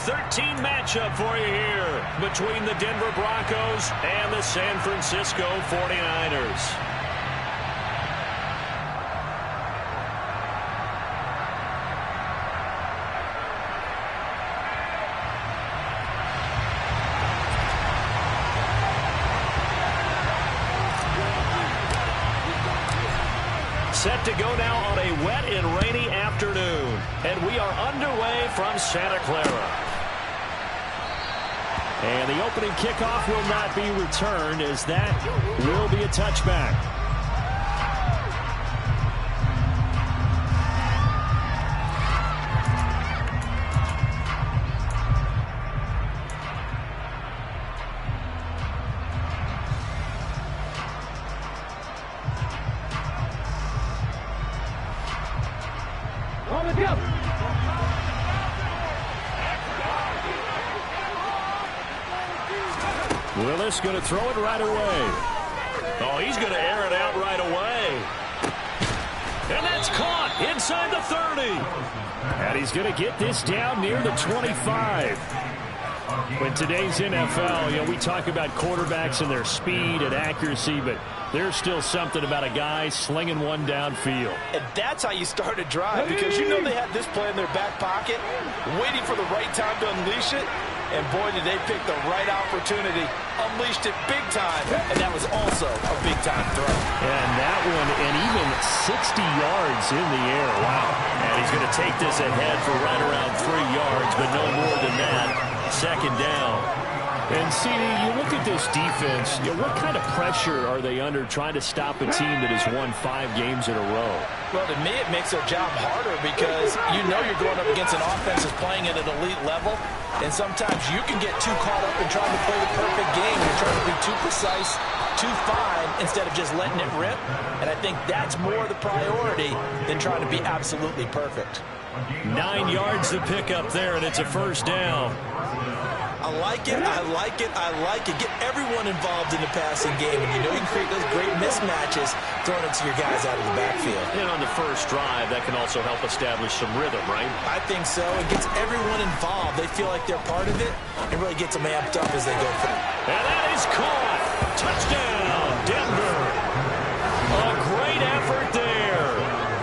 13 matchup for you here between the Denver Broncos and the San Francisco 49ers. Set to go now on a wet and rainy afternoon. And we are underway from Santa Clara. And the opening kickoff will not be returned, as that will be a touchback. Willis going to throw it right away. Oh, he's going to air it out right away. And that's caught inside the 30. And he's going to get this down near the 25. In today's NFL, we talk about quarterbacks and their speed and accuracy, but there's still something about a guy slinging one downfield. And that's how you start a drive, because you know they had this play in their back pocket, waiting for the right time to unleash it. And boy, did they pick the right opportunity. Unleashed it big time, and that was also a big-time throw. And that one, and even 60 yards in the air. Wow. And he's going to take this ahead for right around 3 yards, but no more than that. Second down. And, CD, you look at this defense, what kind of pressure are they under trying to stop a team that has won 5 games in a row? Well, to me, it makes their job harder, because you know you're going up against an offense that's playing at an elite level, and sometimes you can get too caught up in trying to play the perfect game. You're trying to be too precise, too fine, instead of just letting it rip. And I think that's more the priority than trying to be absolutely perfect. 9 yards to pick up there, and it's a first down. I like it, I like it, I like it. Get everyone involved in the passing game, and you know you can create those great mismatches throwing it to your guys out of the backfield. And on the first drive, that can also help establish some rhythm, right? I think so. It gets everyone involved. They feel like they're part of it, and really gets them amped up as they go through. And that is caught. Touchdown, Denver. A great effort there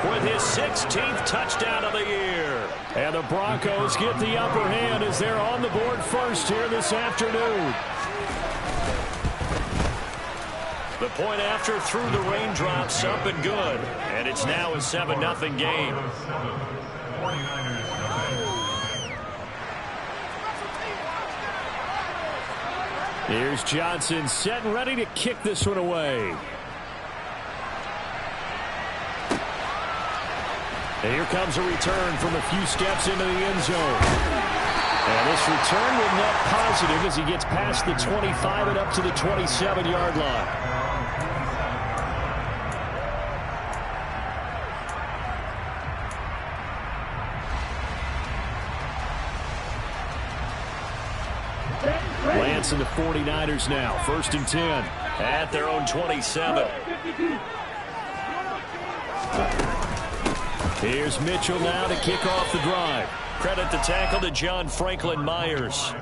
with his 16th touchdown of the year. And the Broncos get the upper hand as they're on the board first here this afternoon. The point after through the raindrops, up and good. And it's now a 7-0 game. Here's Johnson set and ready to kick this one away. And here comes a return from a few steps into the end zone. And this return will net positive as he gets past the 25 and up to the 27-yard line. Lance and the 49ers now. 1st and 10 at their own 27. Here's Mitchell now to kick off the drive. Credit the tackle to John Franklin Myers.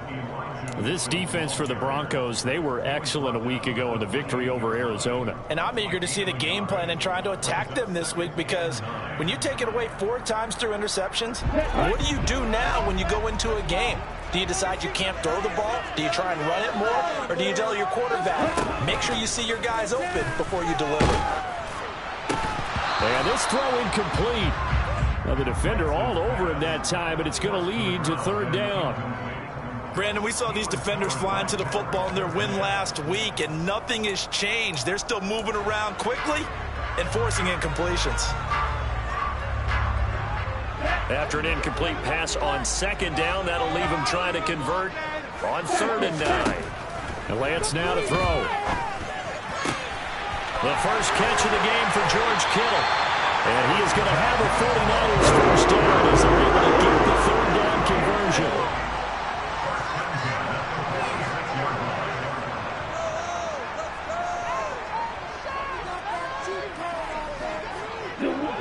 This defense for the Broncos, they were excellent a week ago in the victory over Arizona. And I'm eager to see the game plan and trying to attack them this week, because when you take it away 4 times through interceptions, what do you do now when you go into a game? Do you decide you can't throw the ball? Do you try and run it more? Or do you tell your quarterback, make sure you see your guys open before you deliver? And this throw incomplete. Now the defender all over him that time, but it's going to lead to 3rd down. Brandon, we saw these defenders flying to the football in their win last week, and nothing has changed. They're still moving around quickly and forcing incompletions. After an incomplete pass on 2nd down, that'll leave him trying to convert on 3rd and 9. And Lance now to throw. The first catch of the game for George Kittle. And he is going to have a 49ers first down as they're able to get the 3rd down conversion.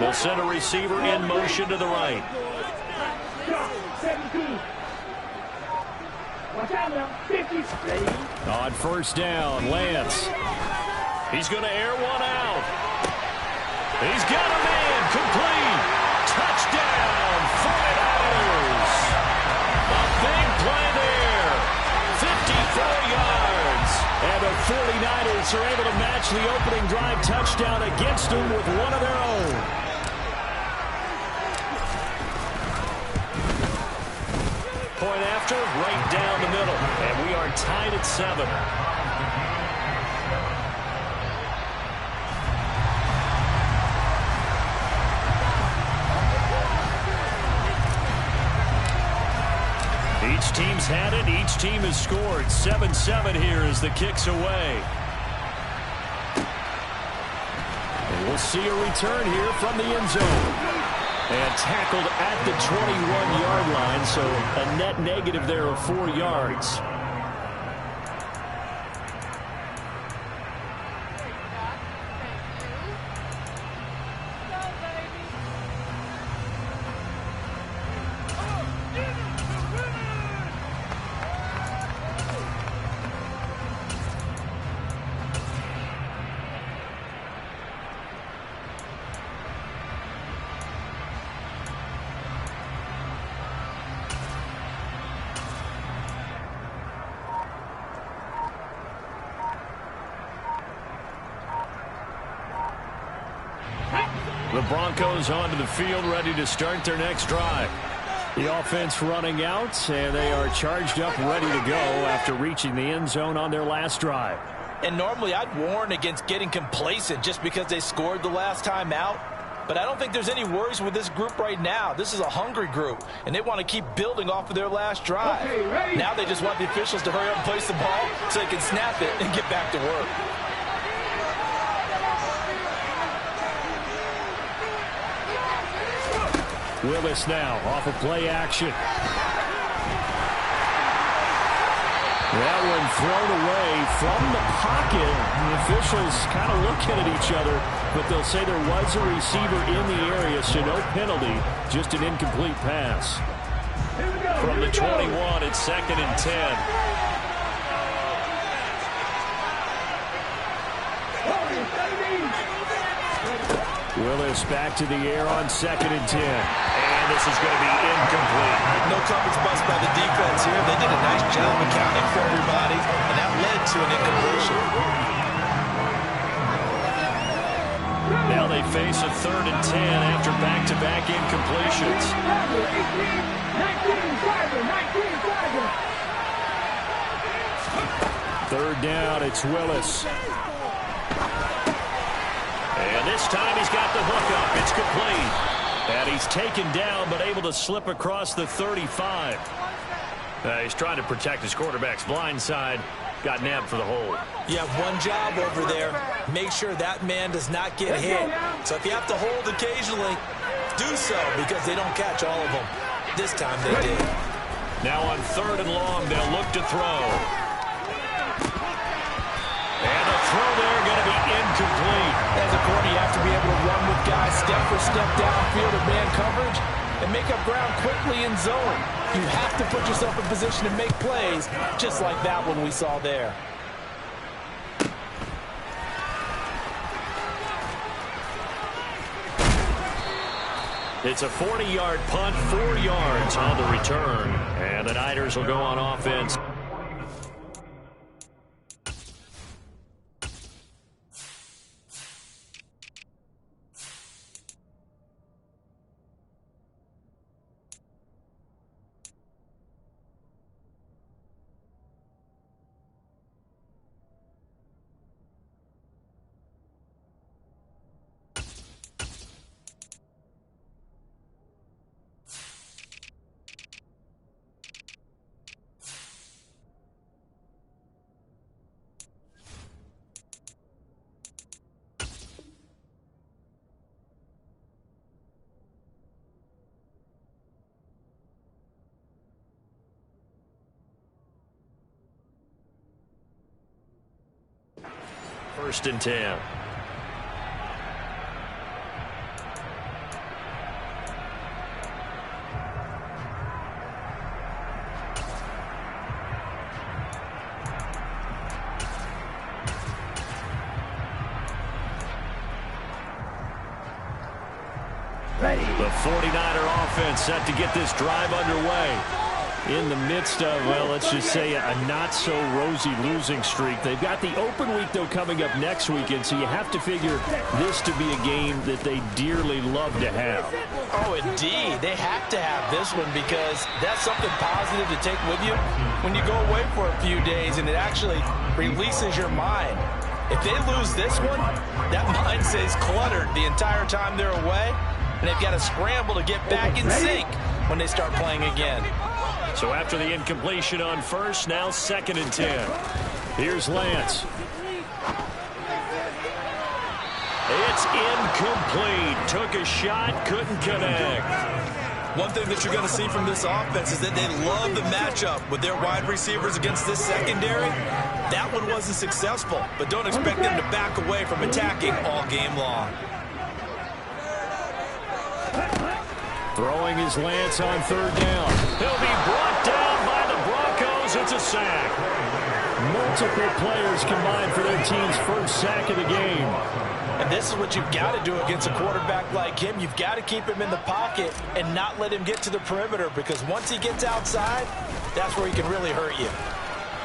They'll send a receiver in motion to the right. On first down, Lance. He's going to air one out. He's got a man. Complete. Touchdown, 49ers. A big play there. 54 yards. And the 49ers are able to match the opening drive touchdown against them with one of their own. Point after, right down the middle. And we are tied at 7. Each team's had it. Each team has scored. 7-7 here as the kick's away. And we'll see a return here from the end zone. And tackled at the 21-yard line, so a net negative there of 4 yards. The Broncos onto the field, ready to start their next drive. The offense running out, and they are charged up, ready to go after reaching the end zone on their last drive. And normally I'd warn against getting complacent just because they scored the last time out. But I don't think there's any worries with this group right now. This is a hungry group, and they want to keep building off of their last drive. Okay, now they just want the officials to hurry up and place the ball so they can snap it and get back to work. Willis now off of play action. That one thrown away from the pocket. The officials kind of looking at each other, but they'll say there was a receiver in the area, so no penalty, just an incomplete pass. From the 21, it's 2nd and 10. Willis back to the air on 2nd and 10. And this is going to be incomplete. No coverage bust by the defense here. They did a nice job accounting for everybody, and that led to an incompletion. Now they face a 3rd and 10 after back-to-back incompletions. 3rd down, it's Willis. And this time he's got the hook up. It's complete. And he's taken down but able to slip across the 35. He's trying to protect his quarterback's blind side. Got nabbed for the hold. You have one job over there. Make sure that man does not get hit. So if you have to hold occasionally, do so because they don't catch all of them. This time they did. Now on 3rd and long, they'll look to throw. And the throw there going to be incomplete. As a corner, you have to be able to run with guys step for step downfield of man coverage and make up ground quickly in zone. You have to put yourself in position to make plays, just like that one we saw there. It's a 40-yard punt, 4 yards on the return. And the Niners will go on offense. First and 10. The 49er offense set to get this drive underway. In the midst of, well, let's just say a not-so-rosy losing streak. They've got the open week, though, coming up next weekend, so you have to figure this to be a game that they dearly love to have. Oh, indeed. They have to have this one because that's something positive to take with you when you go away for a few days, and it actually releases your mind. If they lose this one, that mind stays cluttered the entire time they're away, and they've got to scramble to get back in sync when they start playing again. So after the incompletion on first, now 2nd and 10. Here's Lance. It's incomplete. Took a shot, couldn't connect. One thing that you're going to see from this offense is that they love the matchup with their wide receivers against this secondary. That one wasn't successful, but don't expect them to back away from attacking all game long. Throwing his Lance on 3rd down. He'll be brought down by the Broncos. It's a sack. Multiple players combined for their team's first sack of the game. And this is what you've got to do against a quarterback like him. You've got to keep him in the pocket and not let him get to the perimeter, because once he gets outside, that's where he can really hurt you.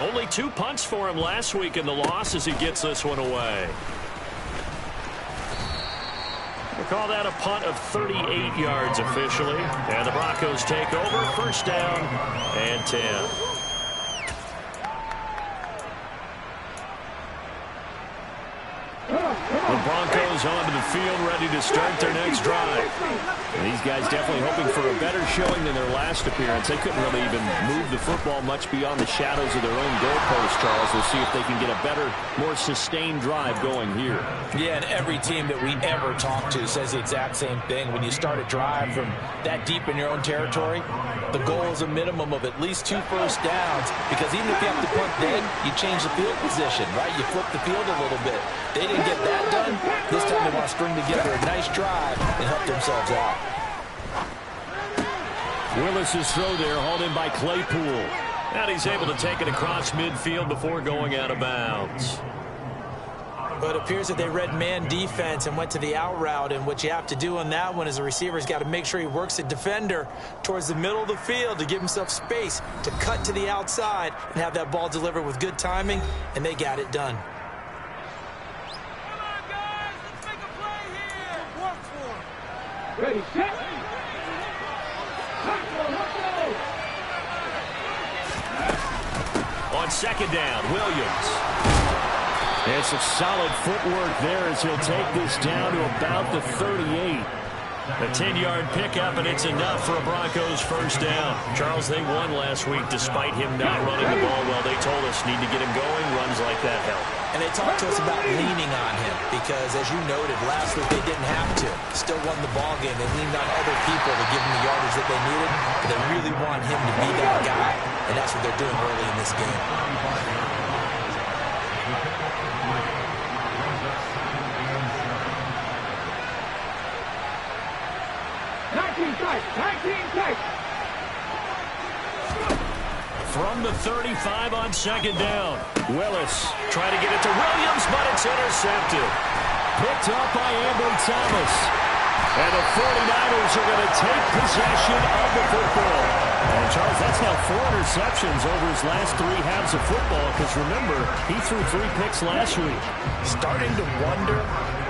Only 2 punts for him last week in the loss as he gets this one away. We'll call that a punt of 38 yards officially. And the Broncos take over. 1st down and 10. The Broncos onto the field, ready to start their next drive. And these guys definitely hoping for a better showing than their last appearance. They couldn't really even move the football much beyond the shadows of their own goalpost, Charles. We'll see if they can get a better, more sustained drive going here. Yeah, and every team that we ever talk to says the exact same thing. When you start a drive from that deep in your own territory, the goal is a minimum of at least 2 first downs, because even if you have to punt then, you change the field position, right? You flip the field a little bit. They didn't get that done. This time they want to string together a nice drive and help themselves out. Willis's throw there, hauled in by Claypool. And he's able to take it across midfield before going out of bounds. But it appears that they read man defense and went to the out route, and what you have to do on that one is the receiver's got to make sure he works the defender towards the middle of the field to give himself space to cut to the outside and have that ball delivered with good timing, and they got it done. Ready, set. On 2nd down, Williams. And some solid footwork there as he'll take this down to about the 38. A 10-yard pickup, and it's enough for a Broncos first down. Charles, they won last week despite him not running the ball well. They told us need to get him going. Runs like that help. And they talked to us about leaning on him because, as you noted, last week they didn't have to. Still won the ball game. They leaned on other people to give them the yardage that they needed. But they really want him to be that guy, and that's what they're doing early in this game. From the 35 on 2nd down. Willis trying to get it to Williams, but it's intercepted. Picked up by Ambry Thomas. And the 49ers are going to take possession of the football. And Charles, that's now 4 interceptions over his last 3 halves of football, because remember, he threw 3 picks last week. Starting to wonder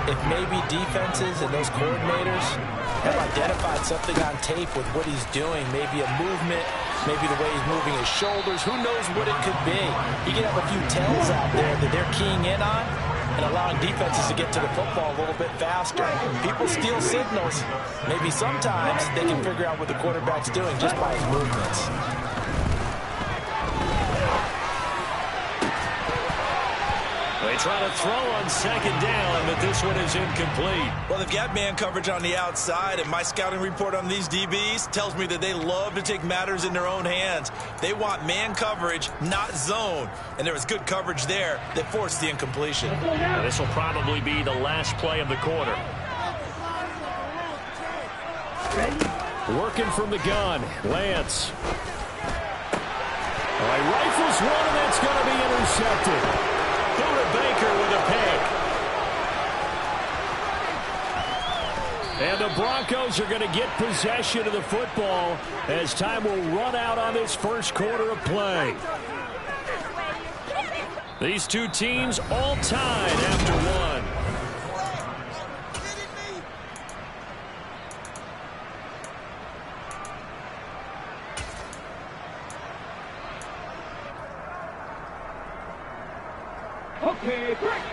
if maybe defenses and those coordinators have identified something on tape with what he's doing. Maybe a movement, maybe the way he's moving his shoulders. Who knows what it could be? You can have a few tells out there that they're keying in on and allowing defenses to get to the football a little bit faster. People steal signals. Maybe sometimes they can figure out what the quarterback's doing just by his movements. They try to throw on 2nd down, but this one is incomplete. Well, they've got man coverage on the outside, and my scouting report on these DBs tells me that they love to take matters in their own hands. They want man coverage, not zone. And there was good coverage there that forced the incompletion. Now, this will probably be the last play of the quarter. Working from the gun, Lance. All right, rifles one, and that's going to be intercepted. Baker with a pick. And the Broncos are going to get possession of the football as time will run out on this first quarter of play. These two teams all tied after one. Okay, break.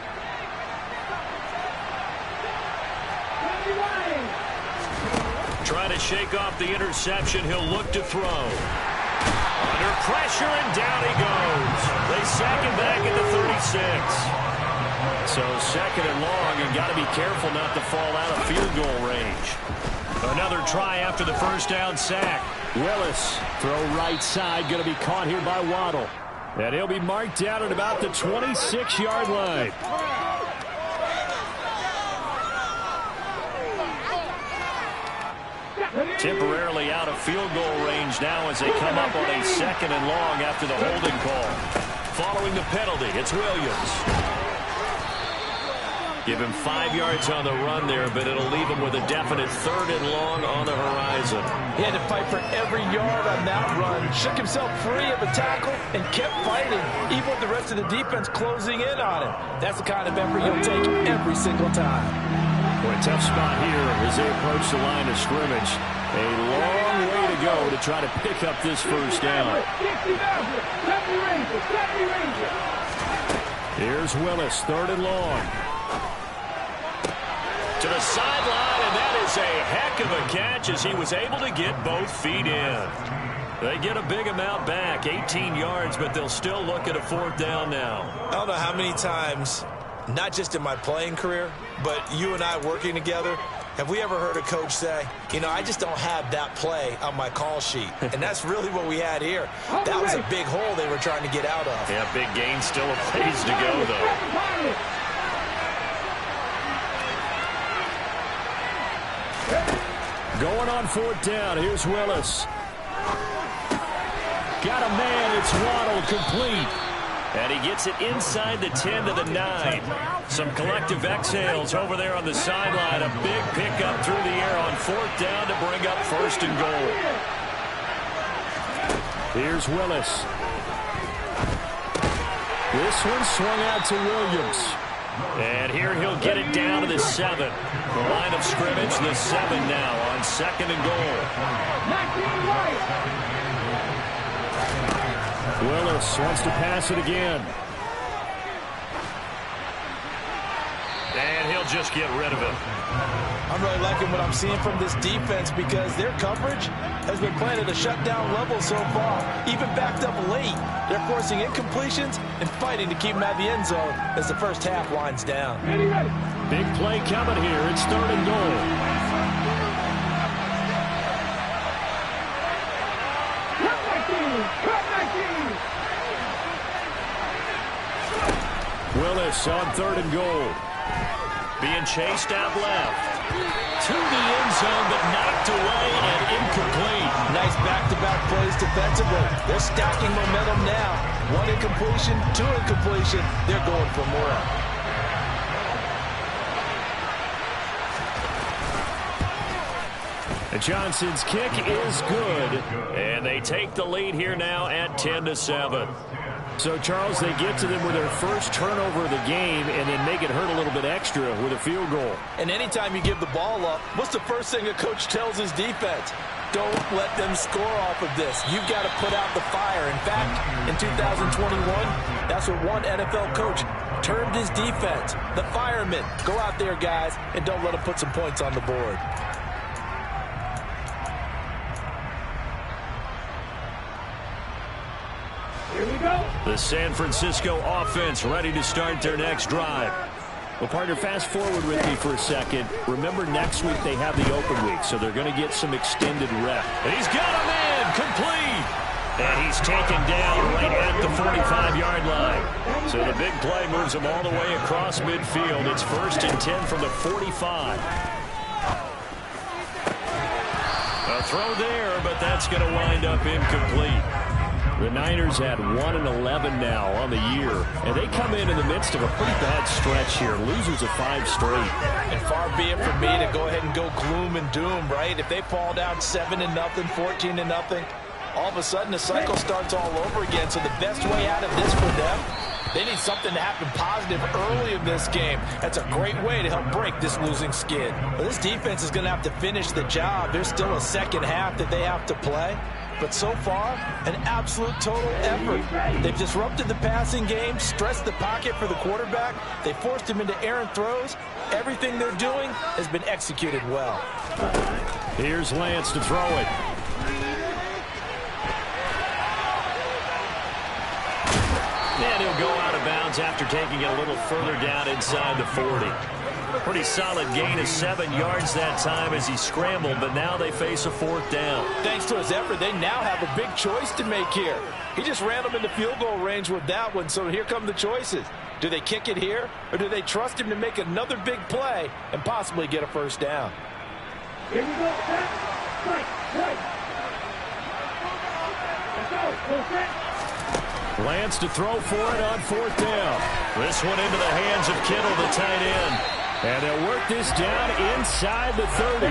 Trying to shake off the interception. He'll look to throw. Under pressure, and down he goes. They sack him back at the 36. So second and long, and got to be careful not to fall out of field goal range. Another try after the first down sack. Willis, throw right side, going to be caught here by Waddle. And he'll be marked down at about the 26-yard line. Temporarily out of field goal range now as they come up on a second and long after the holding call. Following the penalty, it's Williams. Give him 5 yards on the run there, but it'll leave him with a definite third and long on the horizon. He had to fight for every yard on that run. Shook himself free of a tackle and kept fighting, even with the rest of the defense closing in on him. That's the kind of effort you'll take every single time. Well, a tough spot here as they approach the line of scrimmage. A long way to go to try to pick up this first down. Here's Willis, third and long. To the sideline, and that is a heck of a catch as he was able to get both feet in. They get a big amount back, 18 yards, but they'll still look at a fourth down now. I don't know how many times, not just in my playing career, but you and I working together, have we ever heard a coach say, you know, I just don't have that play on my call sheet. And that's really what we had here. That was a big hole they were trying to get out of. Yeah, big gain, still a ways to go, though. Going on fourth down, here's Willis. Got a man, it's Waddle, complete. And he gets it inside the 10 to the 9. Some collective exhales over there on the sideline. A big pickup through the air on fourth down to bring up first and goal. Here's Willis. This one swung out to Williams. And here he'll get it down to the 7. The line of scrimmage, the 7 now on second and goal. Willis wants to pass it again. And he'll just get rid of it. I'm really liking what I'm seeing from this defense because their coverage has been playing at a shutdown level so far. Even backed up late, they're forcing incompletions and fighting to keep them out of the end zone as the first half winds down. Big play coming here. It's third and goal. Willis on third and goal. Being chased out left. To the end zone, but knocked away and incomplete. Nice back-to-back plays defensively. They're stacking momentum now. 1 incompletion, 2 incompletion. They're going for more. Johnson's kick is good, and they take the lead here now at 10-7. So, Charles, they get to them with their first turnover of the game and then make it hurt a little bit extra with a field goal. And anytime you give the ball up, what's the first thing a coach tells his defense? Don't let them score off of this. You've got to put out the fire. In fact, in 2021, that's what one NFL coach termed his defense. The firemen. Go out there, guys, and don't let them put some points on the board. Here we go. The San Francisco offense ready to start their next drive. Well, partner, fast forward with me for a second. Remember, next week they have the open week, so they're going to get some extended rep. He's got a man, complete. And he's taken down right at the 45-yard line. So the big play moves him all the way across midfield. It's 1st and 10 from the 45. A throw there, but that's going to wind up incomplete. The Niners at 1-11 now on the year, and they come in the midst of a pretty bad stretch here, losers of 5 straight. And far be it from me to go ahead and go gloom and doom, right? If they fall down 7-0, 14-0, all of a sudden the cycle starts all over again. So the best way out of this for them, they need something to happen positive early in this game. That's a great way to help break this losing skid. Well, this defense is going to have to finish the job. There's still a second half that they have to play. But so far, an absolute total effort. They've disrupted the passing game, stressed the pocket for the quarterback. They forced him into errant throws. Everything they're doing has been executed well. Here's Lance to throw it. And he'll go out of bounds after taking it a little further down inside the 40. Pretty solid gain of 7 yards that time as he scrambled, but now they face a 4th down. Thanks to his effort, they now have a big choice to make here. He just ran them into field goal range with that one, so here come the choices. Do they kick it here, or do they trust him to make another big play and possibly get a first down? Here we go, set, right. Let's go, full set. Lance to throw for it on 4th down. This one into the hands of Kittle, the tight end. And they'll work this down inside the 30.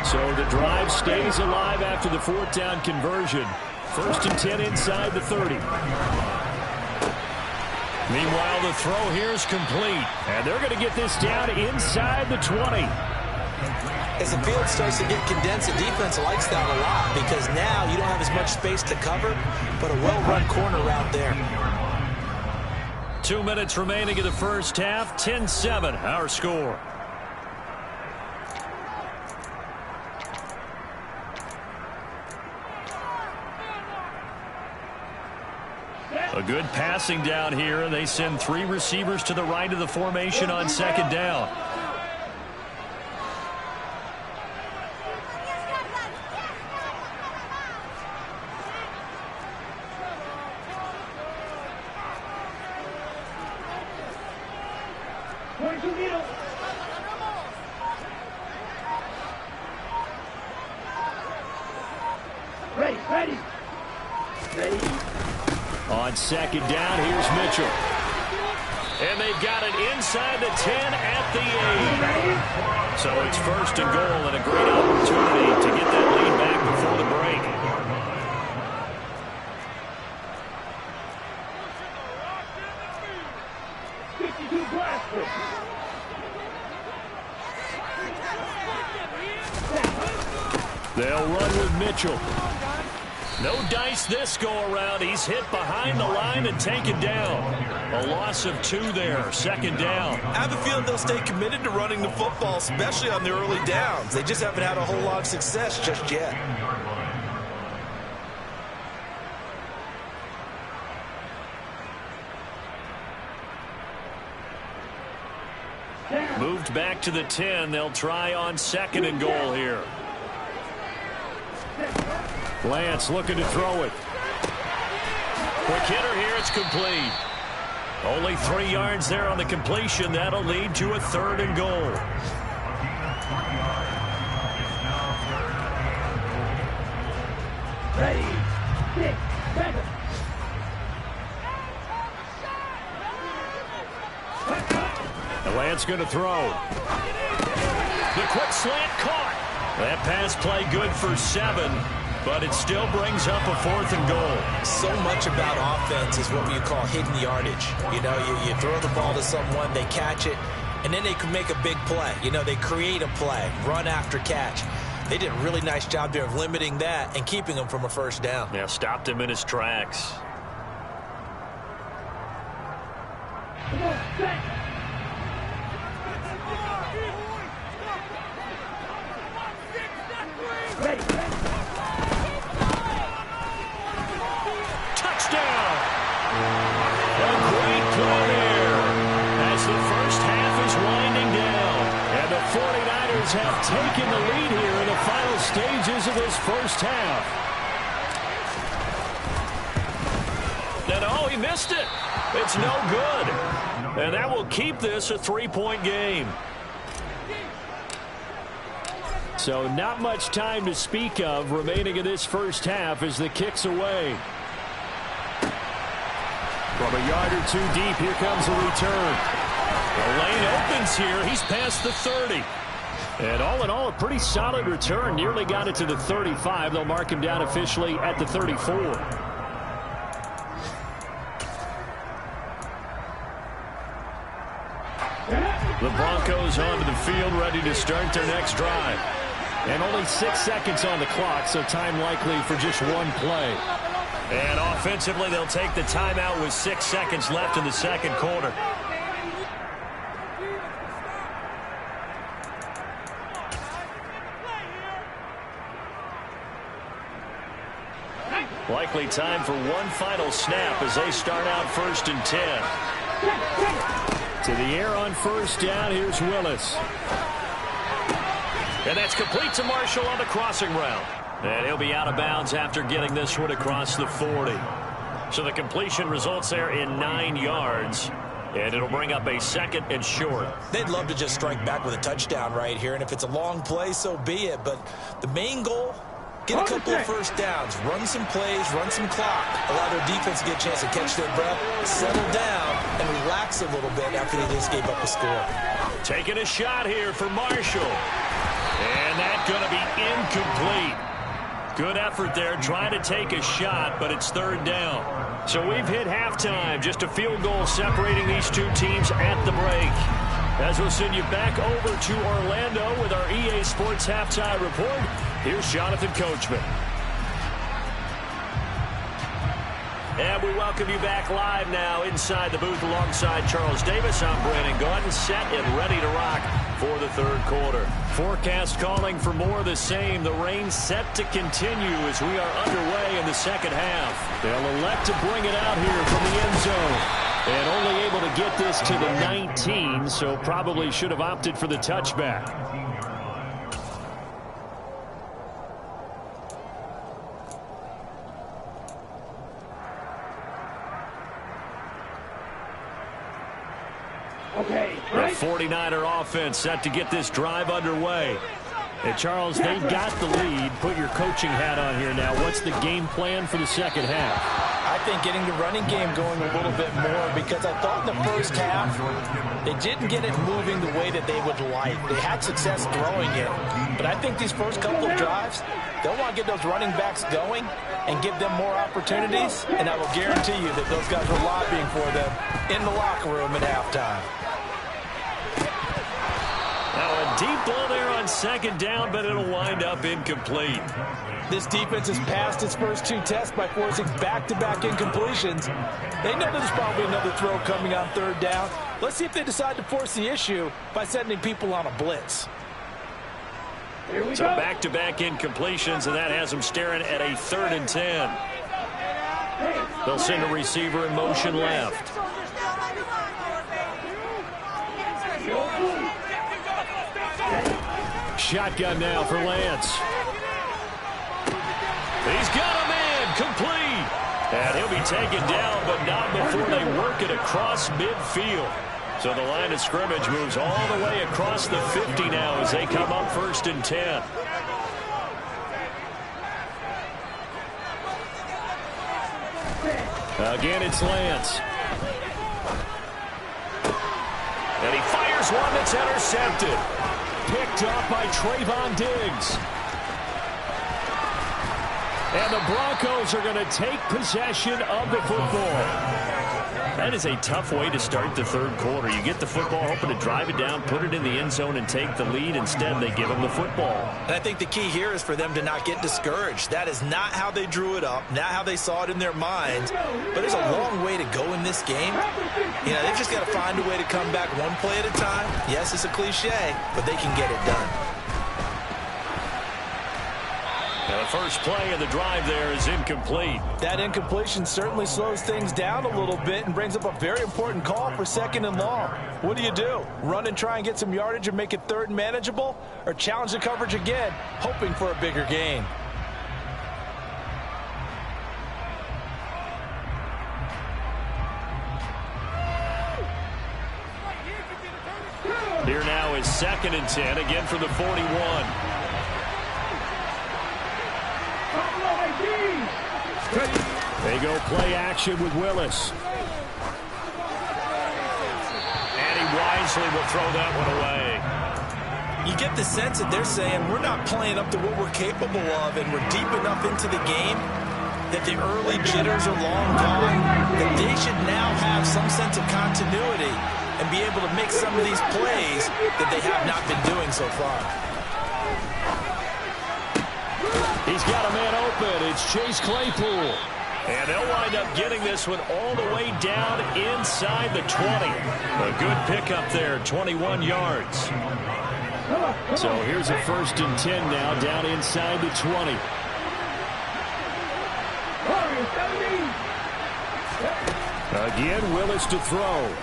So the drive stays alive after the 4th down conversion. 1st and 10 inside the 30. Meanwhile, the throw here is complete. And they're going to get this down inside the 20. As the field starts to get condensed, the defense likes that a lot because now you don't have as much space to cover, but a well-run corner route there. 2 minutes remaining in the first half. 10-7, our score. A good passing down here, and they send 3 receivers to the right of the formation on 2nd down. Ready. On 2nd down, here's Mitchell. And they've got it inside the 10 at the 8. So it's 1st and goal and a great opportunity to get that lead back before the break. They'll run with Mitchell. No dice this go-around. He's hit behind the line and taken down. A loss of 2 there, 2nd down. I have a feeling they'll stay committed to running the football, especially on the early downs. They just haven't had a whole lot of success just yet. Moved back to the 10. They'll try on 2nd and goal here. Lance looking to throw it. Quick hitter here. It's complete. Only 3 yards there on the completion. That'll lead to a 3rd and goal. Ready, 6, 7. And Lance going to throw. The quick slant caught. That pass play good for 7. But it still brings up a 4th and goal. So much about offense is what you call hidden yardage. You know, you throw the ball to someone, they catch it, and then they can make a big play. You know, they create a play, run after catch. They did a really nice job there of limiting that and keeping him from a 1st down. Yeah, stopped him in his tracks. Come on, set. Ready. Touchdown! A great play there as the first half is winding down. And the 49ers have taken the lead here in the final stages of this first half. And oh, he missed it. It's no good. And that will keep this a 3-point game. So not much time to speak of remaining in this first half as the kick's away. From a yard or two deep, here comes a return. The lane opens here. He's past the 30. And all in all, a pretty solid return. Nearly got it to the 35. They'll mark him down officially at the 34. The Broncos onto the field, ready to start their next drive. And only 6 seconds on the clock, so time likely for just one play. And offensively, they'll take the timeout with 6 seconds left in the second quarter. Likely time for one final snap as they start out 1st and 10. To the air on 1st down, here's Willis. And that's complete to Marshall on the crossing route. And he'll be out of bounds after getting this one across the 40. So the completion results there in 9 yards. And it'll bring up a 2nd and short. They'd love to just strike back with a touchdown right here. And if it's a long play, so be it. But the main goal, get a couple of first downs, run some plays, run some clock, allow their defense to get a chance to catch their breath, settle down, and relax a little bit after they just gave up a score. Taking a shot here for Marshall. And that's going to be incomplete. Good effort there, trying to take a shot, but it's 3rd down. So we've hit halftime, just a field goal separating these two teams at the break. As we'll send you back over to Orlando with our EA Sports Halftime Report, here's Jonathan Coachman. And we welcome you back live now inside the booth alongside Charles Davis. I'm Brandon Gordon, set and ready to rock for the 3rd quarter. Forecast calling for more of the same. The rain set to continue as we are underway in the second half. They'll elect to bring it out here from the end zone. And only able to get this to the 19, so probably should have opted for the touchback. Okay, The 49er offense set to get this drive underway. And Charles, they've got the lead. Put your coaching hat on here now. What's the game plan for the second half? I think getting the running game going a little bit more, because I thought in the first half they didn't get it moving the way that they would like. They had success throwing it, but I think these first couple of drives, they'll want to get those running backs going and give them more opportunities, and I will guarantee you that those guys were lobbying for them in the locker room at halftime. Now a deep ball there on 2nd down, but it'll wind up incomplete. This defense has passed its first 2 tests by forcing back-to-back incompletions. They know there's probably another throw coming on 3rd down. Let's see if they decide to force the issue by sending people on a blitz. So back-to-back incompletions, and that has them staring at a 3rd and 10. They'll send a receiver in motion left. Shotgun now for Lance. He's got a man, complete. And he'll be taken down, but not before they work it across midfield. So the line of scrimmage moves all the way across the 50 now as they come up 1st and 10. Again, it's Lance. And he fires one that's intercepted. Picked up by Trayvon Diggs. And the Broncos are going to take possession of the football. That is a tough way to start the 3rd quarter. You get the football, hoping to drive it down, put it in the end zone, and take the lead. Instead, they give them the football. And I think the key here is for them to not get discouraged. That is not how they drew it up, not how they saw it in their minds. But there's a long way to go in this game. You know, they've just got to find a way to come back one play at a time. Yes, it's a cliche, but they can get it done. Now the first play of the drive there is incomplete. That incompletion certainly slows things down a little bit and brings up a very important call for 2nd and long. What do? Run and try and get some yardage and make it 3rd and manageable? Or challenge the coverage again, hoping for a bigger gain? Here now is 2nd and 10, again for the 41. They go play action with Willis. wisely will throw that one away. You get the sense that they're saying we're not playing up to what we're capable of, and we're deep enough into the game that the early jitters are long gone, that they should now have some sense of continuity and be able to make some of these plays that they have not been doing so far. He's got a man open. It's Chase Claypool. And they'll wind up getting this one all the way down inside the 20. A good pickup there, 21 yards. So here's a 1st and 10 now, down inside the 20. Again, Willis to throw.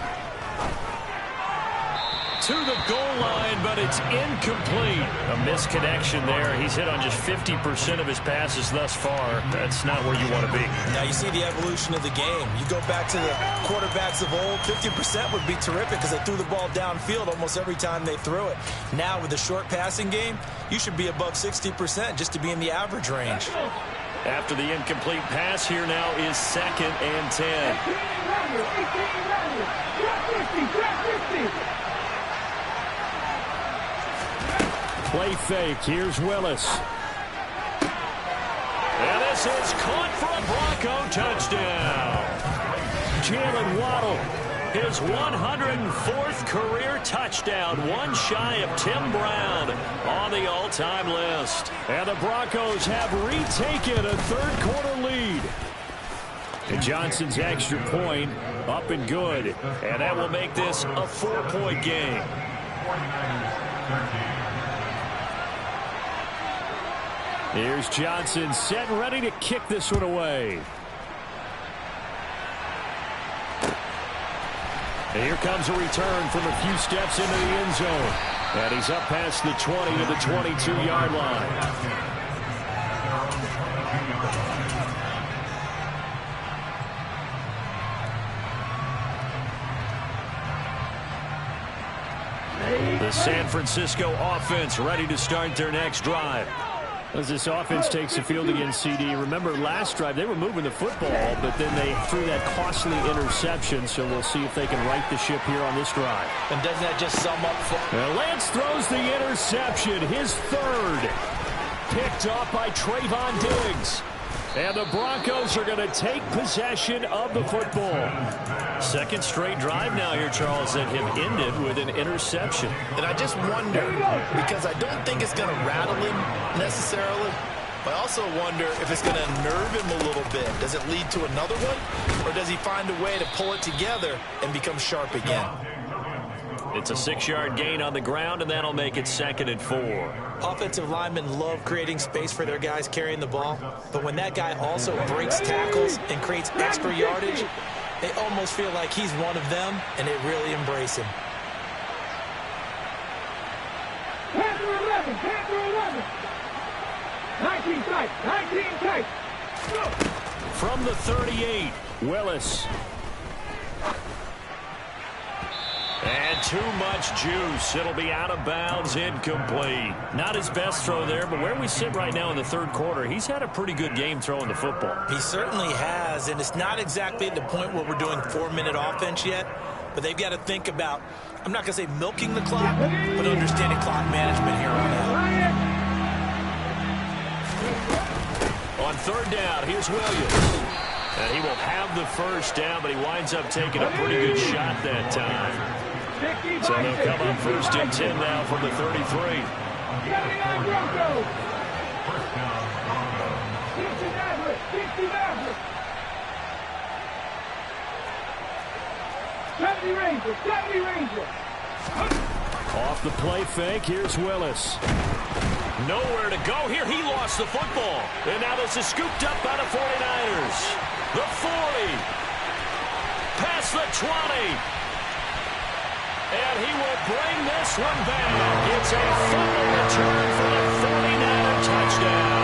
To the goal line, but it's incomplete. A misconnection there. He's hit on just 50% of his passes thus far. That's not where you want to be. Now you see the evolution of the game. You go back to the quarterbacks of old, 50% would be terrific because they threw the ball downfield almost every time they threw it. Now with the short passing game, you should be above 60% just to be in the average range. After the incomplete pass, here now is 2nd and 10. Play fake. Here's Willis. And this is caught for a Bronco touchdown. Jalen Waddle, his 104th career touchdown, one shy of Tim Brown on the all-time list. And the Broncos have retaken a third-quarter lead. And Johnson's extra point up and good. And that will make this a 4-point game. Here's Johnson set and ready to kick this one away. And here comes a return from a few steps into the end zone. And he's up past the 20 to the 22-yard line. The San Francisco offense ready to start their next drive. As this offense takes the field against CD, remember last drive they were moving the football, but then they threw that costly interception, so we'll see if they can right the ship here on this drive. And doesn't that just sum up? Lance throws the interception, his 3rd, picked off by Trayvon Diggs. And the Broncos are going to take possession of the football. 2nd straight drive now here, Charles, that have ended with an interception. And I just wonder, because I don't think it's going to rattle him necessarily, but I also wonder if it's going to nerve him a little bit. Does it lead to another one? Or does he find a way to pull it together and become sharp again? It's a 6-yard gain on the ground, and that'll make it 2nd and 4. Offensive linemen love creating space for their guys carrying the ball, but when that guy also breaks tackles and creates extra yardage, they almost feel like he's one of them, and they really embrace him. Panther 11, Panther 11. 19 tight, 19 tight. Go. From the 38, Willis. And too much juice. It'll be out of bounds, incomplete. Not his best throw there, but where we sit right now in the 3rd quarter, he's had a pretty good game throwing the football. He certainly has, and it's not exactly at the point where we're doing 4-minute offense yet, but they've got to think about, I'm not going to say milking the clock, but understanding clock management here on out. On 3rd down, here's Williams. And he will have the 1st down, but he winds up taking a pretty good shot that time. So they'll come up 1st and 10 now from the 33. 70 Ranger, 70 Ranger. Off the play fake, here's Willis. Nowhere to go here. He lost the football. And now this is scooped up by the 49ers. The 40. Past the 20. And he will bring this one back. It's a fumble return for the 49er touchdown.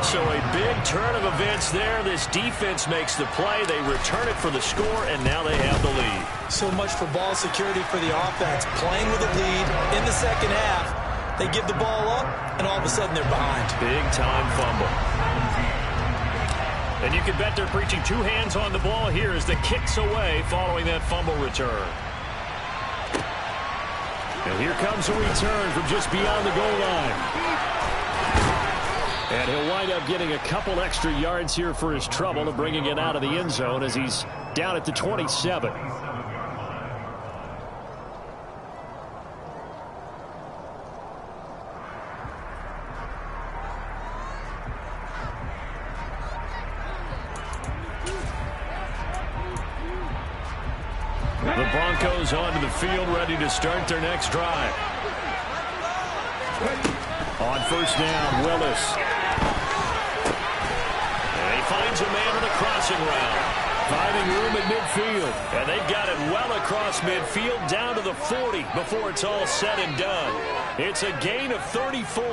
So a big turn of events there. This defense makes the play. They return it for the score, and now they have the lead. So much for ball security for the offense. Playing with a lead in the 2nd half. They give the ball up, and all of a sudden they're behind. Big-time fumble. And you can bet they're preaching two hands on the ball here as the kick's away following that fumble return. And here comes a return from just beyond the goal line. And he'll wind up getting a couple extra yards here for his trouble and bringing it out of the end zone as he's down at the 27. The Broncos onto the field, ready to start their next drive. On first down, Willis. And he finds a man on the crossing route. Finding room at midfield. And they've got it well across midfield down to the 40 before it's all said and done. It's a gain of 34.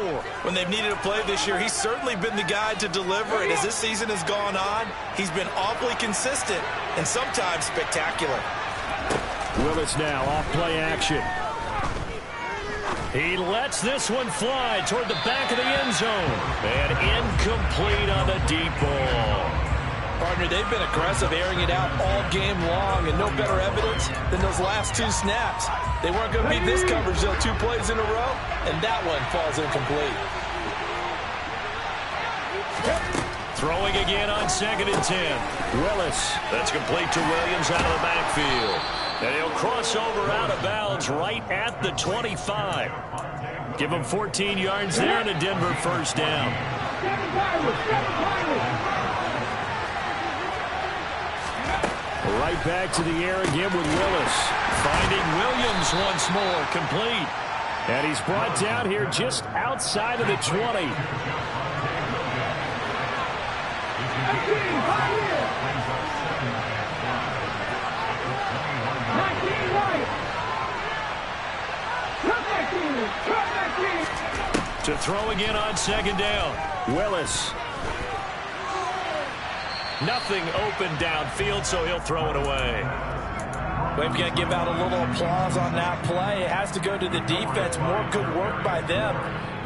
When they've needed a play this year, he's certainly been the guy to deliver. And as this season has gone on, he's been awfully consistent and sometimes spectacular. Willis now off play action. He lets this one fly toward the back of the end zone. And incomplete on the deep ball. Partner, they've been aggressive, airing it out all game long, and no better evidence than those last two snaps. They weren't going to beat this coverage, though, 2 plays in a row, and that one falls incomplete. Throwing again on 2nd and 10. Willis. That's complete to Williams out of the backfield. And he'll cross over out of bounds right at the 25. Give him 14 yards there and a Denver first down. Right back to the air again with Willis. Finding Williams once more, complete. And he's brought down here just outside of the 20. To throw again on 2nd down. Willis. Nothing open downfield, so he'll throw it away. We've got to give out a little applause on that play. It has to go to the defense. More good work by them.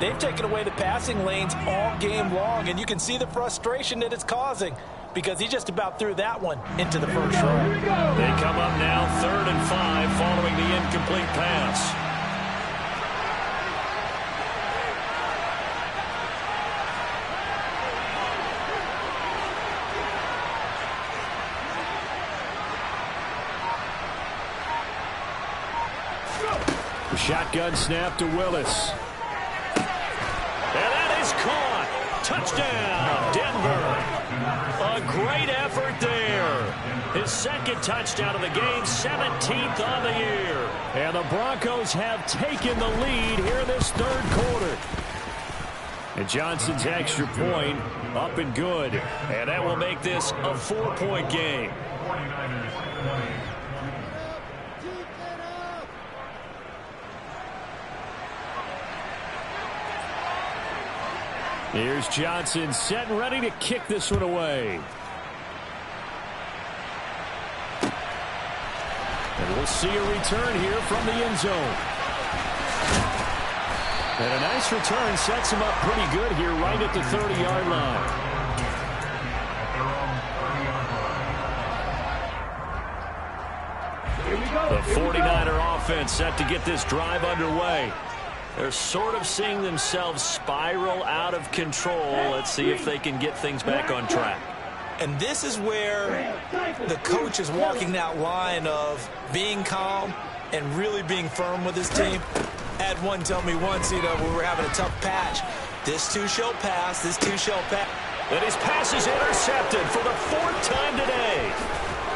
They've taken away the passing lanes all game long, and you can see the frustration that it's causing because he just about threw that one into the first row. They come up now 3rd and 5 following the incomplete pass. Shotgun snap to Willis. And that is caught. Touchdown, Denver. A great effort there. His 2nd touchdown of the game, 17th on the year. And the Broncos have taken the lead here in this 3rd quarter. And Johnson's extra point up and good. And that will make this a 4-point game. Here's Johnson set and ready to kick this one away. And we'll see a return here from the end zone. And a nice return sets him up pretty good here right at the 30-yard line. The 49er offense set to get this drive underway. They're sort of seeing themselves spiral out of control. Let's see if they can get things back on track. And this is where the coach is walking that line of being calm and really being firm with his team. I had one tell me once, we were having a tough patch. This too shall pass. This too shall pass. And his pass is intercepted for the 4th time today.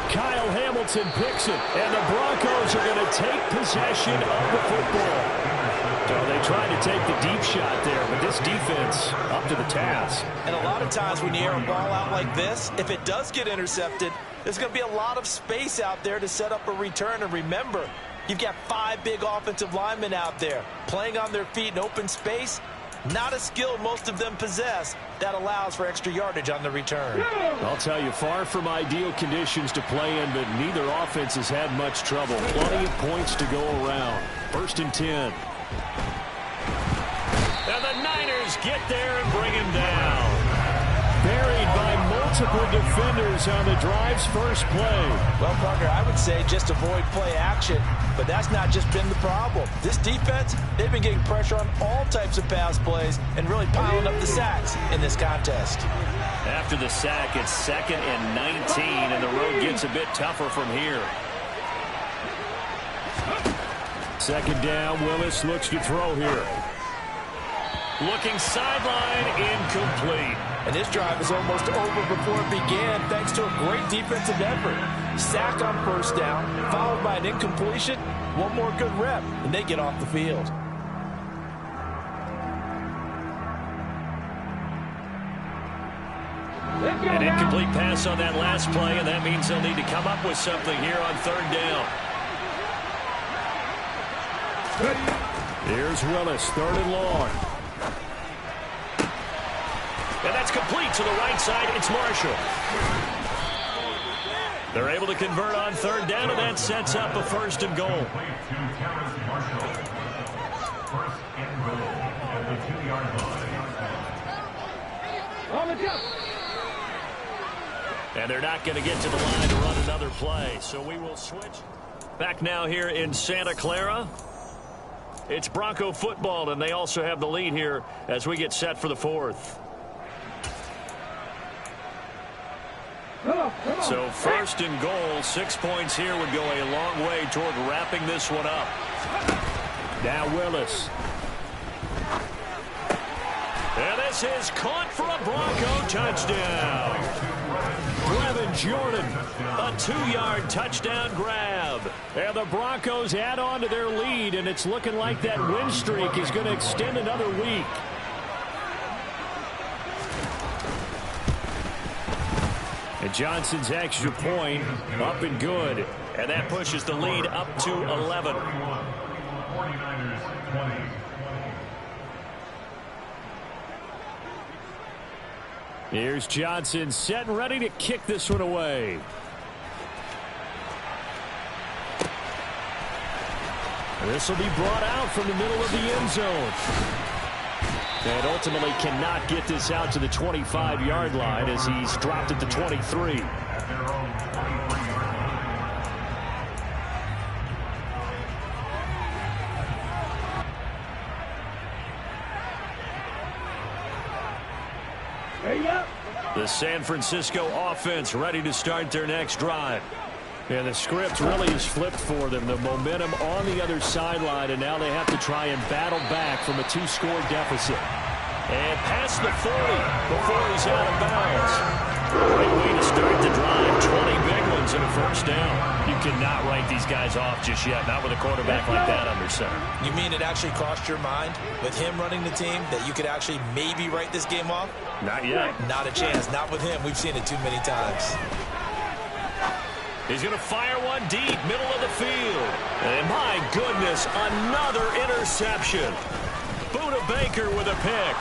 Kyle Hamilton picks it, and the Broncos are going to take possession of the football. So they tried to take the deep shot there, but this defense up to the task. And a lot of times when you air a ball out like this, if it does get intercepted, there's going to be a lot of space out there to set up a return. And remember, you've got 5 big offensive linemen out there playing on their feet in open space. Not a skill most of them possess that allows for extra yardage on the return. I'll tell you, far from ideal conditions to play in, but neither offense has had much trouble. Plenty of points to go around. 1st and 10. And the Niners get there and bring him down. carried by multiple defenders on the drive's first play. Well, partner, I would say just avoid play action, but that's not just been the problem. This defense, they've been getting pressure on all types of pass plays and really piling up the sacks in this contest. After the sack, it's 2nd and 19, and the road gets a bit tougher from here. 2nd down, Willis looks to throw here. Looking sideline, incomplete. And this drive is almost over before it began thanks to a great defensive effort. Sack on 1st down, followed by an incompletion. One more good rep, and they get off the field. An incomplete pass on that last play, and that means they'll need to come up with something here on 3rd down. Here's Willis, 3rd and long. And that's complete to the right side. It's Marshall. They're able to convert on 3rd down, and that sets up a 1st and goal. And they're not going to get to the line to run another play, so we will switch. Back now here in Santa Clara. It's Bronco football, and they also have the lead here as we get set for the 4th. So 1st and goal, 6 points here would go a long way toward wrapping this one up. Now Willis. And this is caught for a Bronco touchdown. Brevin Jordan, a 2-yard touchdown grab. And the Broncos add on to their lead, and it's looking like that win streak is going to extend another week. And Johnson's extra point up and good. And that pushes the lead up to 11. Here's Johnson set and ready to kick this one away. This will be brought out from the middle of the end zone. And ultimately cannot get this out to the 25-yard line as he's dropped at the 23. The San Francisco offense ready to start their next drive. And the script really is flipped for them. The momentum on the other sideline, and now they have to try and battle back from a 2-score deficit. And past the 40 before he's out of bounds. Great way to start the drive. 20 big ones and a 1st down. You cannot write these guys off just yet, not with a quarterback like that under center. You mean it actually crossed your mind with him running the team that you could actually maybe write this game off? Not yet. Not a chance. Not with him. We've seen it too many times. He's going to fire one deep, middle of the field. And my goodness, another interception. Buda Baker with a pick.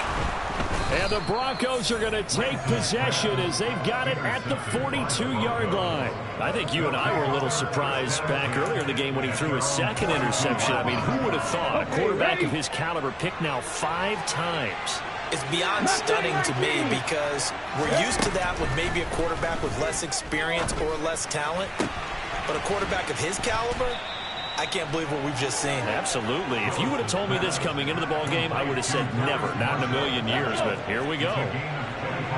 And the Broncos are going to take possession as they've got it at the 42-yard line. I think you and I were a little surprised back earlier in the game when he threw his 2nd interception. I mean, who would have thought a quarterback of his caliber picked now 5 times? It's beyond stunning to me because we're used to that with maybe a quarterback with less experience or less talent. But a quarterback of his caliber, I can't believe what we've just seen. Absolutely. If you would have told me this coming into the ballgame, I would have said never, not in a million years. But here we go.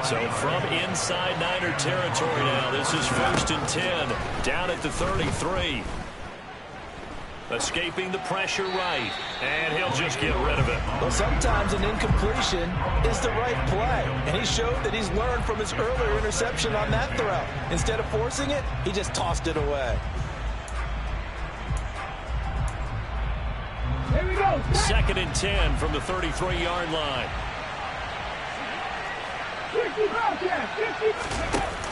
So from inside Niner territory now, this is 1st and 10, down at the 33. Escaping the pressure right, and he'll just get rid of it. Well, sometimes an incompletion is the right play, and he showed that he's learned from his earlier interception on that throw. Instead of forcing it, he just tossed it away. Here we go. 2nd and 10 from the 33-yard line. 50 broadcast,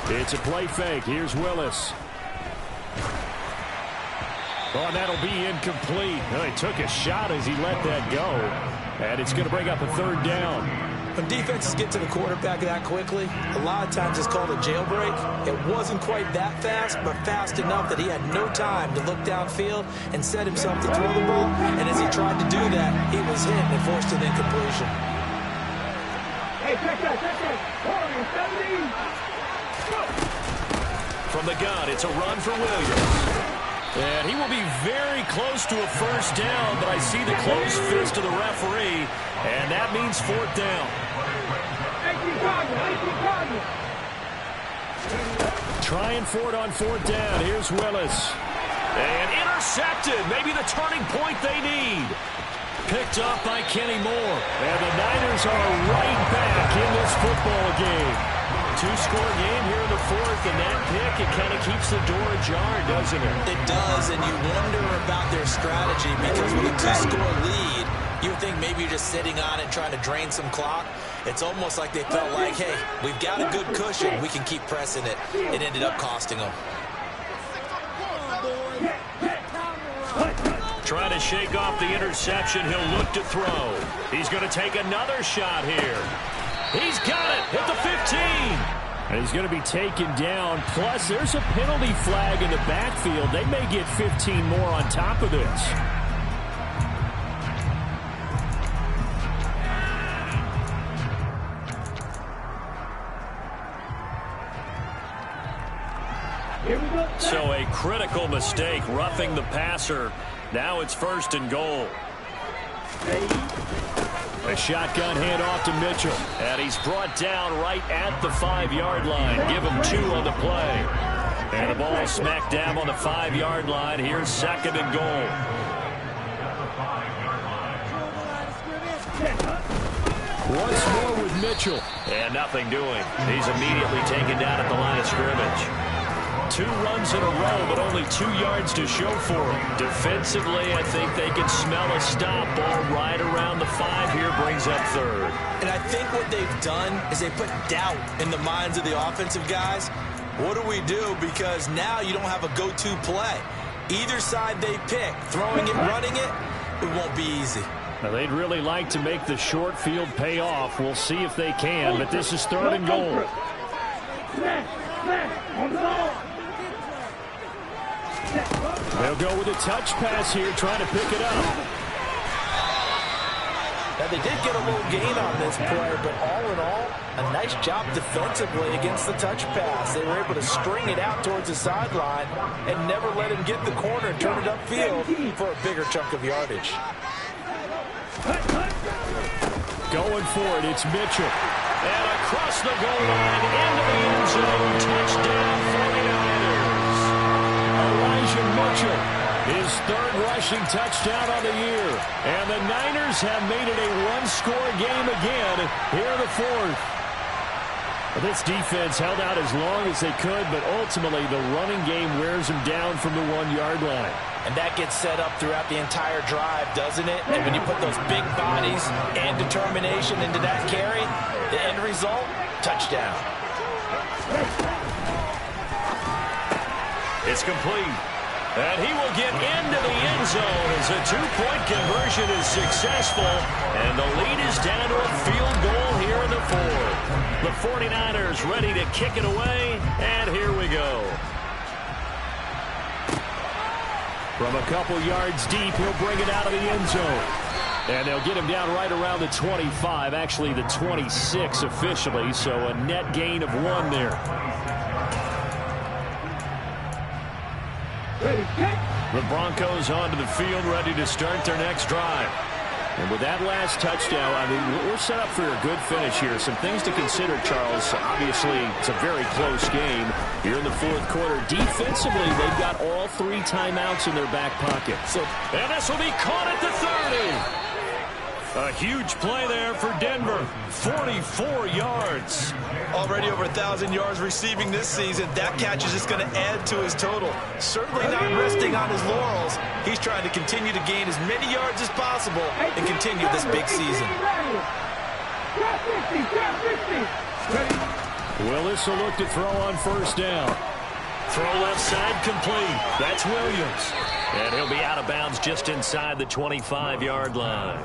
50. It's a play fake. Here's Willis. Oh, and that'll be incomplete. Well, he took a shot as he let that go. And it's going to bring up a 3rd down. When defenses get to the quarterback that quickly, a lot of times it's called a jailbreak. It wasn't quite that fast, but fast enough that he had no time to look downfield and set himself to throw the ball. And as he tried to do that, he was hit and forced an incompletion. Hey, check that. Hold on, 70. From the gun, it's a run for Williams. And he will be very close to a first down, but I see the closed fist of the referee, and that means fourth down. Trying for it on fourth down. Here's Willis. And intercepted. Maybe the turning point they need. Picked up by Kenny Moore. And the Niners are right back in this football game. Two-score game here in the fourth, and that pick, it kind of keeps the door ajar, doesn't it? It does, and you wonder about their strategy because with a two-score lead, you would think maybe you're just sitting on it trying to drain some clock. It's almost like they felt like, hey, we've got a good cushion. We can keep pressing it. It ended up costing them. Trying to shake off the interception. He'll look to throw. He's going to take another shot here. He's got it at the 15. And he's going to be taken down. Plus, there's a penalty flag in the backfield. They may get 15 more on top of this. So a critical mistake, roughing the passer. Now it's first and goal. A shotgun handoff to Mitchell. And he's brought down right at the 5-yard line. Give him 2 on the play. And the ball smacked down on the 5-yard line. Here's second and goal. Once more with Mitchell. And nothing doing. He's immediately taken down at the line of scrimmage. 2 runs in a row, but only 2 yards to show for him. Defensively, I think they can smell a stop. Ball right around the 5 here, brings up third. And I think what they've done is they put doubt in the minds of the offensive guys. What do we do? Because now you don't have a go-to play. Either side they pick, throwing it, running it, it won't be easy. Now, they'd really like to make the short field pay off. We'll see if they can, but this is third and goal. They'll go with a touch pass here, trying to pick it up. Now, they did get a little gain on this play, but all in all, a nice job defensively against the touch pass. They were able to string it out towards the sideline and never let him get the corner and turn it upfield for a bigger chunk of yardage. Going for it, it's Mitchell. And across the goal line, into the end zone, touchdown 49ers. Elijah Mitchell, his third rushing touchdown of the year. And the Niners have made it a one-score game again here in the fourth. This defense held out as long as they could, but ultimately the running game wears them down from the 1-yard line. And that gets set up throughout the entire drive, doesn't it? And when you put those big bodies and determination into that carry, the end result, touchdown. It's complete. And he will get into the end zone as a 2-point conversion is successful. And the lead is down to a field goal here in the fourth. The 49ers ready to kick it away. And here we go. From a couple yards deep, he'll bring it out of the end zone. And they'll get him down right around the 25, actually the 26 officially, so a net gain of 1 there. The Broncos onto the field, ready to start their next drive. And with that last touchdown, I mean, we're set up for a good finish here. Some things to consider, Charles. Obviously, it's a very close game here in the fourth quarter. Defensively, they've got all 3 timeouts in their back pocket. And this will be caught at the 30. A huge play there for Denver. 44 yards. Already over 1,000 yards receiving this season. That catch is just going to add to his total. Certainly not resting on his laurels. He's trying to continue to gain as many yards as possible and continue this big season. Willis will look to throw on first down. Throw left side complete. That's Williams. And he'll be out of bounds just inside the 25-yard line.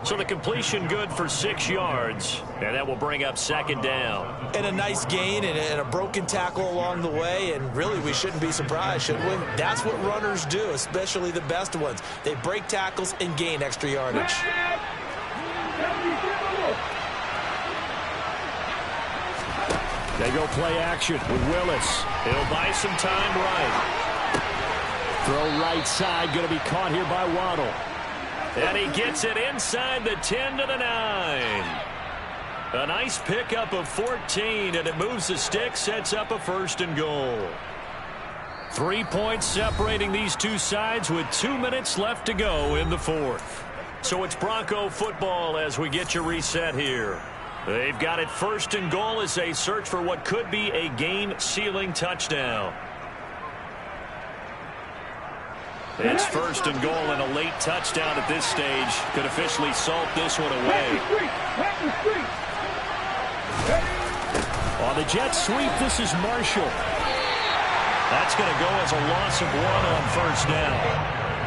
So the completion good for 6 yards, and that will bring up second down. And a nice gain and a broken tackle along the way, and really we shouldn't be surprised, should we? That's what runners do, especially the best ones. They break tackles and gain extra yardage. They go play action with Willis. He'll buy some time right. Throw right side, going to be caught here by Waddle. And he gets it inside the 10 to the 9. A nice pickup of 14, and it moves the stick, sets up a 1st and goal. 3 points separating these two sides with 2 minutes left to go in the 4th. So it's Bronco football as we get you reset here. They've got it 1st and goal as they search for what could be a game-sealing touchdown. It's 1st and goal, and a late touchdown at this stage could officially salt this one away. On the jet sweep, this is Marshall. That's going to go as a loss of 1 on 1st down.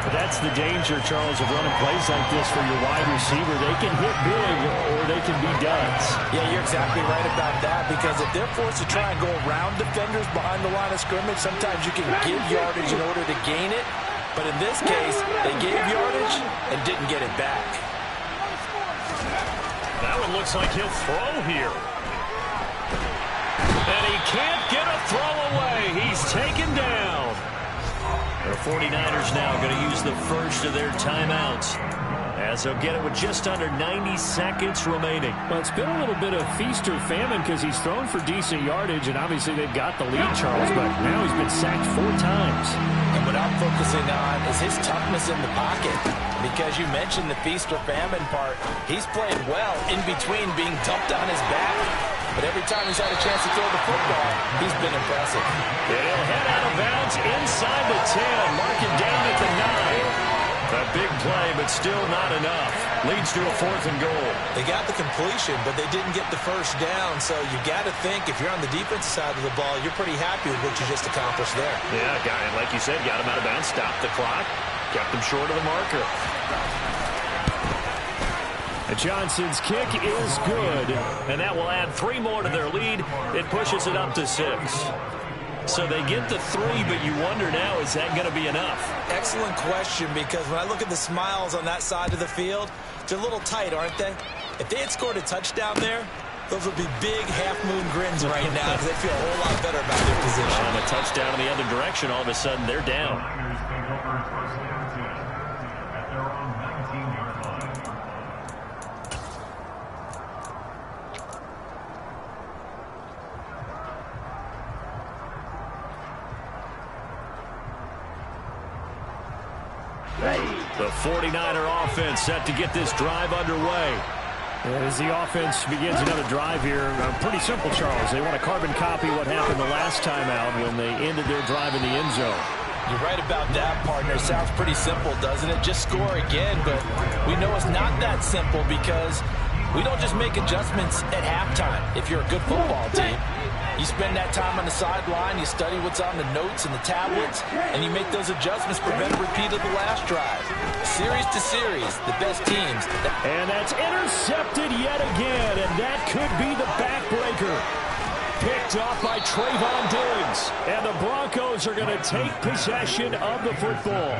But that's the danger, Charles, of running plays like this for your wide receiver. They can hit big or they can be duds. Yeah, you're exactly right about that, because if they're forced to try and go around defenders behind the line of scrimmage, sometimes you can give yardage in order to gain it. But in this case, they gave yardage and didn't get it back. That one looks like he'll throw here. And he can't get a throw away. He's taken down. The 49ers now going to use the first of their timeouts, as they'll get it with just under 90 seconds remaining. Well, it's been a little bit of feast or famine because he's thrown for decent yardage, and obviously they've got the lead, Charles, but now he's been sacked 4 times. And what I'm focusing on is his toughness in the pocket, because you mentioned the feast or famine part. He's played well in between being dumped on his back. But every time he's had a chance to throw the football, he's been impressive. And he'll head out of bounds inside the 10, mark it down at the 9. A big play, but still not enough. Leads to a 4th and goal. They got the completion, but they didn't get the 1st down. So you got to think, if you're on the defensive side of the ball, you're pretty happy with what you just accomplished there. Yeah, guy, like you said, got him out of bounds, stopped the clock, kept him short of the marker. Johnson's kick is good. And that will add 3 more to their lead. It pushes it up to 6. So they get the 3, but you wonder now, is that going to be enough? Excellent question, because when I look at the smiles on that side of the field, they're a little tight, aren't they? If they had scored a touchdown there, those would be big half-moon grins right now, because they feel a whole lot better about their position. On a touchdown in the other direction, all of a sudden they're down. The 49er offense set to get this drive underway. As the offense begins another drive here, pretty simple, Charles. They want to carbon copy what happened the last time out when they ended their drive in the end zone. You're right about that, partner. Sounds pretty simple, doesn't it? Just score again, but we know it's not that simple, because we don't just make adjustments at halftime if you're a good football team. You spend that time on the sideline, you study what's on the notes and the tablets, and you make those adjustments, prevent a repeat of the last drive. Series to series, the best teams. And that's intercepted yet again, and that could be the backbreaker. Picked off by Trayvon Diggs. And the Broncos are going to take possession of the football.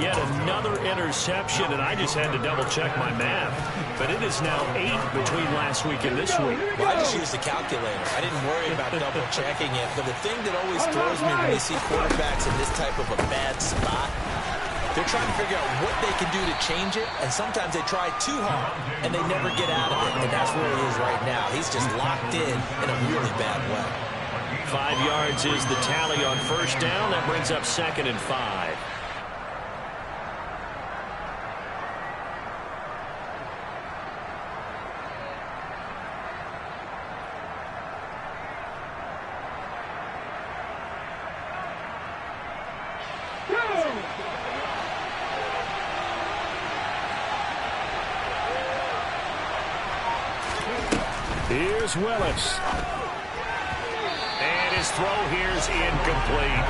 Yet another interception, and I just had to double-check my math. But it is now 8 between last week and this week. Well, I just used the calculator. I didn't worry about double-checking it. But the thing that always throws me when you see quarterbacks in this type of a bad spot, they're trying to figure out what they can do to change it, and sometimes they try too hard, and they never get out of it, and that's where he is right now. He's just locked in a really bad way. 5 yards is the tally on 1st down. That brings up 2nd and 5. Here's Willis. And his throw here is incomplete.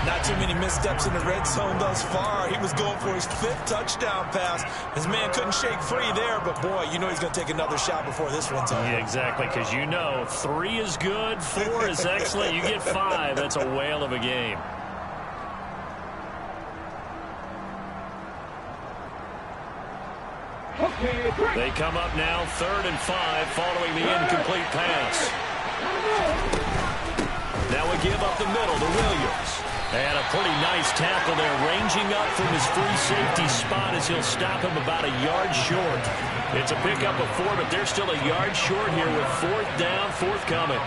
Not too many missteps in the red zone thus far. He was going for his 5th touchdown pass. His man couldn't shake free there, but boy, you know he's going to take another shot before this one's over. Yeah, exactly, because you know 3 is good, 4 is excellent. You get 5, that's a whale of a game. Okay, They come up now 3rd and 5 following the incomplete pass. Now we give up the middle to Williams. And a pretty nice tackle there, ranging up from his free safety spot as he'll stop him about a yard short. It's a pickup of 4, but they're still a yard short here with 4th down, forthcoming.